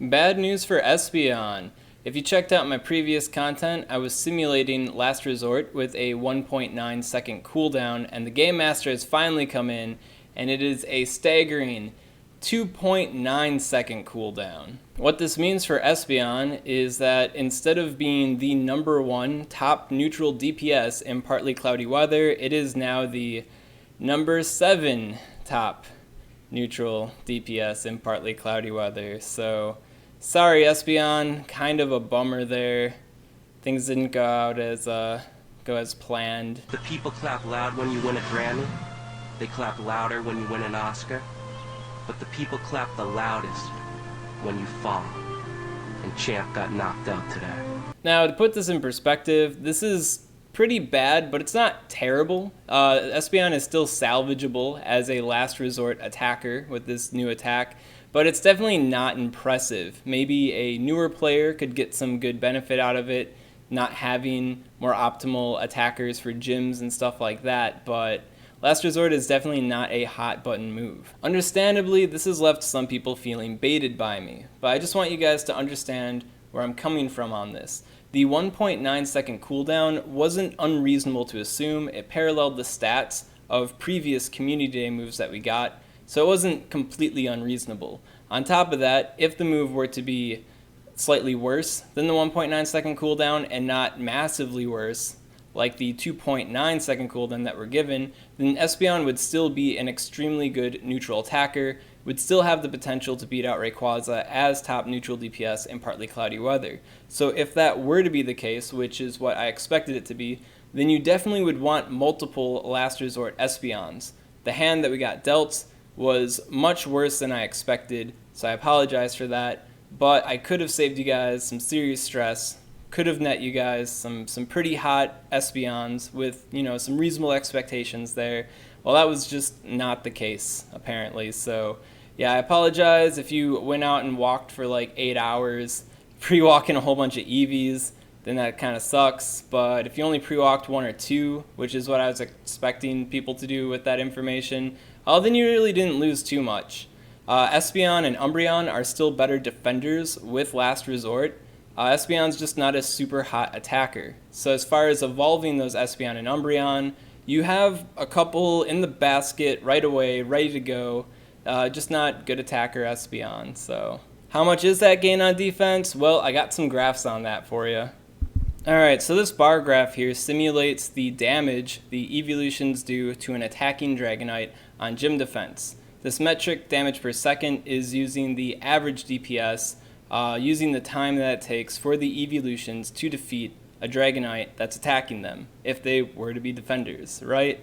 Bad news for Espeon. If you checked out my previous content, I was simulating Last Resort with a 1.9 second cooldown, and the Game Master has finally come in, and it is a staggering 2.9 second cooldown. What this means for Espeon is that instead of being the #1 top neutral DPS in partly cloudy weather, it is now the #7 top neutral DPS in partly cloudy weather. So sorry Espeon, kind of a bummer there. Things didn't go as planned. The people clap loud when you win a Grammy. They clap louder when you win an Oscar. But the people clap the loudest when you fall. And Champ got knocked out today. Now, to put this in perspective, this is pretty bad, but it's not terrible. Espeon is still salvageable as a last resort attacker with this new attack, but it's definitely not impressive. Maybe a newer player could get some good benefit out of it, not having more optimal attackers for gyms and stuff like that, but Last Resort is definitely not a hot button move. Understandably, this has left some people feeling baited by me, but I just want you guys to understand where I'm coming from on this. The 1.9 second cooldown wasn't unreasonable to assume. It paralleled the stats of previous Community Day moves that we got, so it wasn't completely unreasonable. On top of that, if the move were to be slightly worse than the 1.9 second cooldown and not massively worse, like the 2.9 second cooldown that we're given, then Espeon would still be an extremely good neutral attacker, would still have the potential to beat out Rayquaza as top neutral DPS in partly cloudy weather. So if that were to be the case, which is what I expected it to be, then you definitely would want multiple Last Resort Espeons. The hand that we got dealt was much worse than I expected, so I apologize for that, but I could have saved you guys some serious stress, could have net you guys some pretty hot Espeons with, some reasonable expectations there. Well, that was just not the case, apparently. So, yeah, I apologize if you went out and walked for like 8 hours, pre-walking a whole bunch of EVs, then that kind of sucks. But if you only pre-walked 1 or 2, which is what I was expecting people to do with that information, then you really didn't lose too much. Espeon and Umbreon are still better defenders with Last Resort. Espeon's just not a super hot attacker. So as far as evolving those Espeon and Umbreon, you have a couple in the basket right away, ready to go, just not good attacker Espeon. So how much is that gain on defense? Well, I got some graphs on that for you. Alright, so this bar graph here simulates the damage the evolutions do to an attacking Dragonite on gym defense. This metric, damage per second, is using the average DPS, using the time that it takes for the evolutions to defeat a Dragonite that's attacking them, if they were to be defenders, right?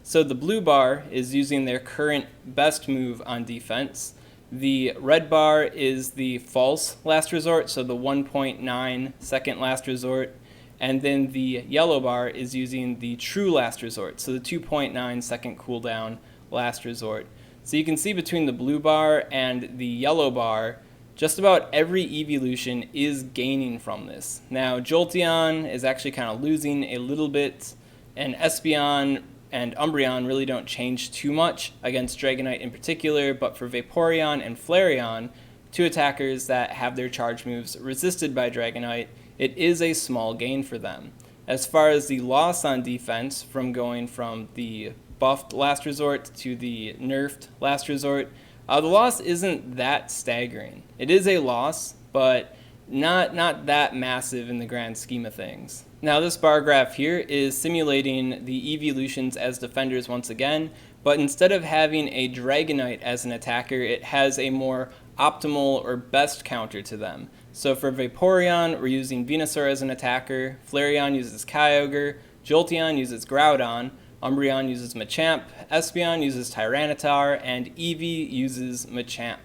So the blue bar is using their current best move on defense. The red bar is the false Last Resort, so the 1.9 second Last Resort. And then the yellow bar is using the true Last Resort, so the 2.9 second cooldown Last Resort. So you can see between the blue bar and the yellow bar, just about every evolution is gaining from this. Now, Jolteon is actually kind of losing a little bit, and Espeon and Umbreon really don't change too much against Dragonite in particular, but for Vaporeon and Flareon, two attackers that have their charge moves resisted by Dragonite, it is a small gain for them. As far as the loss on defense from going from the buffed Last Resort to the nerfed Last Resort, the loss isn't that staggering. It is a loss, but not that massive in the grand scheme of things. Now this bar graph here is simulating the evolutions as defenders once again, but instead of having a Dragonite as an attacker, it has a more optimal or best counter to them. So for Vaporeon, we're using Venusaur as an attacker, Flareon uses Kyogre, Jolteon uses Groudon, Umbreon uses Machamp, Espeon uses Tyranitar, and Eevee uses Machamp.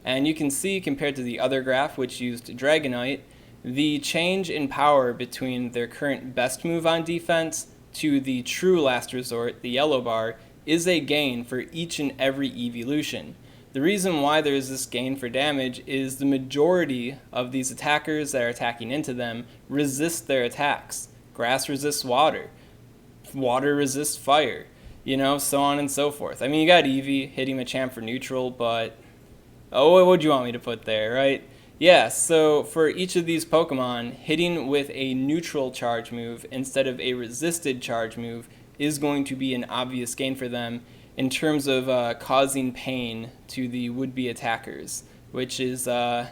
And you can see, compared to the other graph, which used Dragonite, the change in power between their current best move on defense to the true Last Resort, the yellow bar, is a gain for each and every evolution. The reason why there is this gain for damage is the majority of these attackers that are attacking into them resist their attacks. Grass resists water. Water resists fire. So on and so forth. I mean, you got Eevee hitting Machamp for neutral, but what would you want me to put there, right? Yeah, so for each of these Pokemon, hitting with a neutral charge move instead of a resisted charge move is going to be an obvious gain for them in terms of causing pain to the would-be attackers, which is the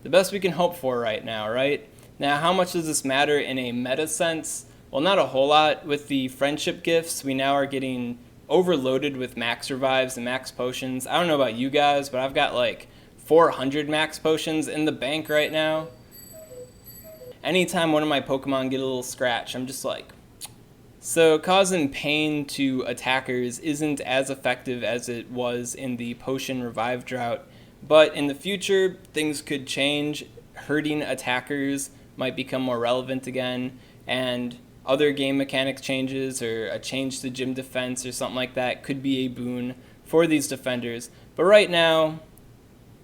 best we can hope for right now, right? Now, how much does this matter in a meta sense? Well, not a whole lot. With the friendship gifts, we now are getting overloaded with max revives and max potions. I don't know about you guys, but I've got like 400 max potions in the bank right now. Anytime one of my Pokemon get a little scratch, I'm just like... So causing pain to attackers isn't as effective as it was in the potion revive drought, but in the future, things could change. Hurting attackers might become more relevant again, and other game mechanics changes or a change to gym defense or something like that could be a boon for these defenders. But right now,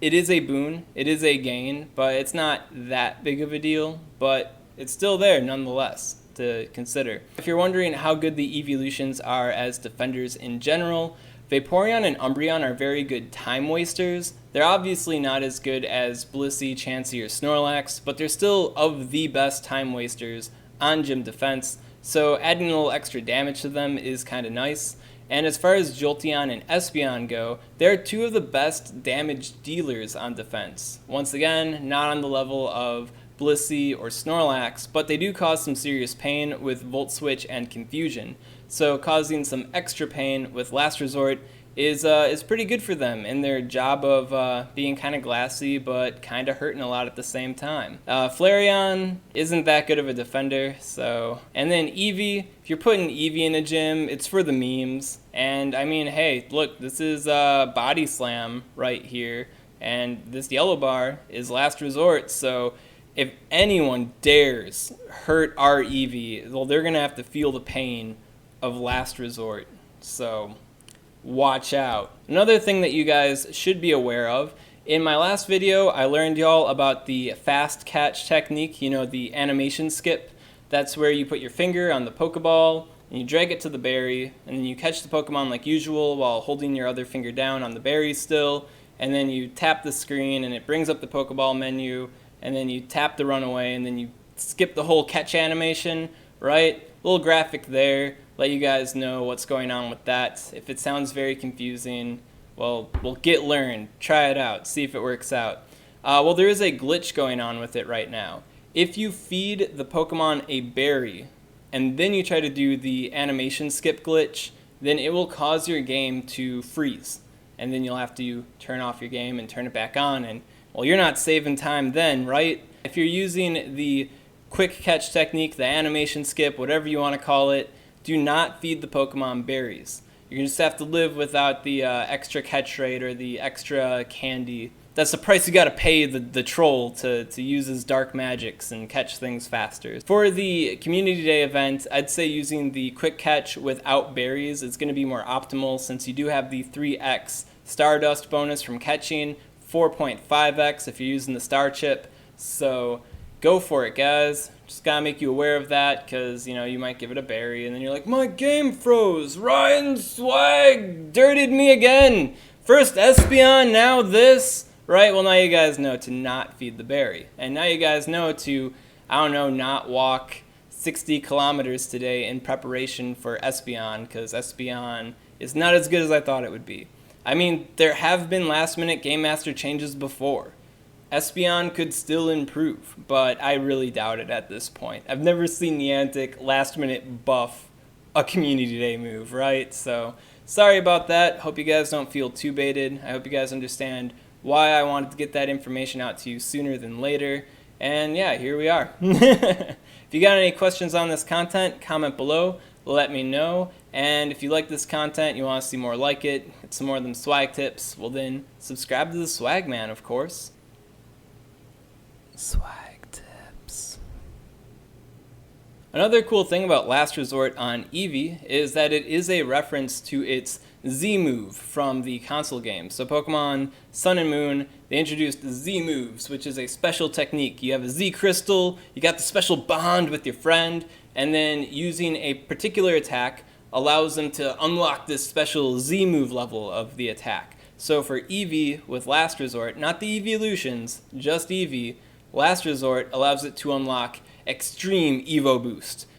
it is a boon, it is a gain, but it's not that big of a deal, but it's still there nonetheless to consider. If you're wondering how good the evolutions are as defenders in general, Vaporeon and Umbreon are very good time wasters. They're obviously not as good as Blissey, Chansey, or Snorlax, but they're still of the best time wasters on gym defense, so adding a little extra damage to them is kind of nice. And as far as Jolteon and Espeon go, they're two of the best damage dealers on defense. Once again, not on the level of Blissey or Snorlax, but they do cause some serious pain with Volt Switch and Confusion. So causing some extra pain with Last Resort is pretty good for them in their job of being kind of glassy but kind of hurting a lot at the same time. Flareon isn't that good of a defender, so... And then Eevee, if you're putting Eevee in a gym, it's for the memes. And I mean, hey, look, this is Body Slam right here, and this yellow bar is Last Resort, so if anyone dares hurt our Eevee, well, they're going to have to feel the pain of Last Resort, so watch out. Another thing that you guys should be aware of, in my last video I learned y'all about the fast catch technique, you know, the animation skip. That's where you put your finger on the Pokeball and you drag it to the berry, and then you catch the Pokemon like usual while holding your other finger down on the berry still, and then you tap the screen and it brings up the Pokeball menu, and then you tap the runaway, and then you skip the whole catch animation, right? Little graphic there, let you guys know what's going on with that. If it sounds very confusing, well, get learned, try it out, see if it works out. Well, there is a glitch going on with it right now. If you feed the Pokemon a berry, and then you try to do the animation skip glitch, then it will cause your game to freeze. And then you'll have to turn off your game and turn it back on, and well, you're not saving time then, right? If you're using the quick catch technique, the animation skip, whatever you want to call it, do not feed the Pokemon berries. You're going to just have to live without the extra catch rate or the extra candy. That's the price you got to pay the troll to use his dark magics and catch things faster. For the Community Day event, I'd say using the quick catch without berries is going to be more optimal, since you do have the 3x Stardust bonus from catching, 4.5x if you're using the star chip, so go for it, guys. Just gotta make you aware of that, because you know, you might give it a berry and then you're like, my game froze, Ryan Swag dirtied me again, first Espeon, now this, right? Well, now you guys know to not feed the berry, and now you guys know to, I don't know, not walk 60 kilometers today in preparation for Espeon, because Espeon is not as good as I thought it would be. I mean, there have been last-minute Game Master changes before. Espeon could still improve, but I really doubt it at this point. I've never seen Niantic last-minute buff a Community Day move, right? So, sorry about that. Hope you guys don't feel too baited. I hope you guys understand why I wanted to get that information out to you sooner than later. And yeah, here we are. If you got any questions on this content, comment below. Let me know. And if you like this content, you want to see more like it, get some more of them swag tips, well then subscribe to the Swag Man, of course. SwagTips. Another cool thing about Last Resort on Eevee is that it is a reference to its Z move from the console game. So Pokemon Sun and Moon, they introduced Z moves, which is a special technique. You have a Z crystal, you got the special bond with your friend, and then using a particular attack allows them to unlock this special Z move level of the attack. So for EV with Last Resort, not the evolutions, just EV, Last Resort allows it to unlock Extreme Evo Boost.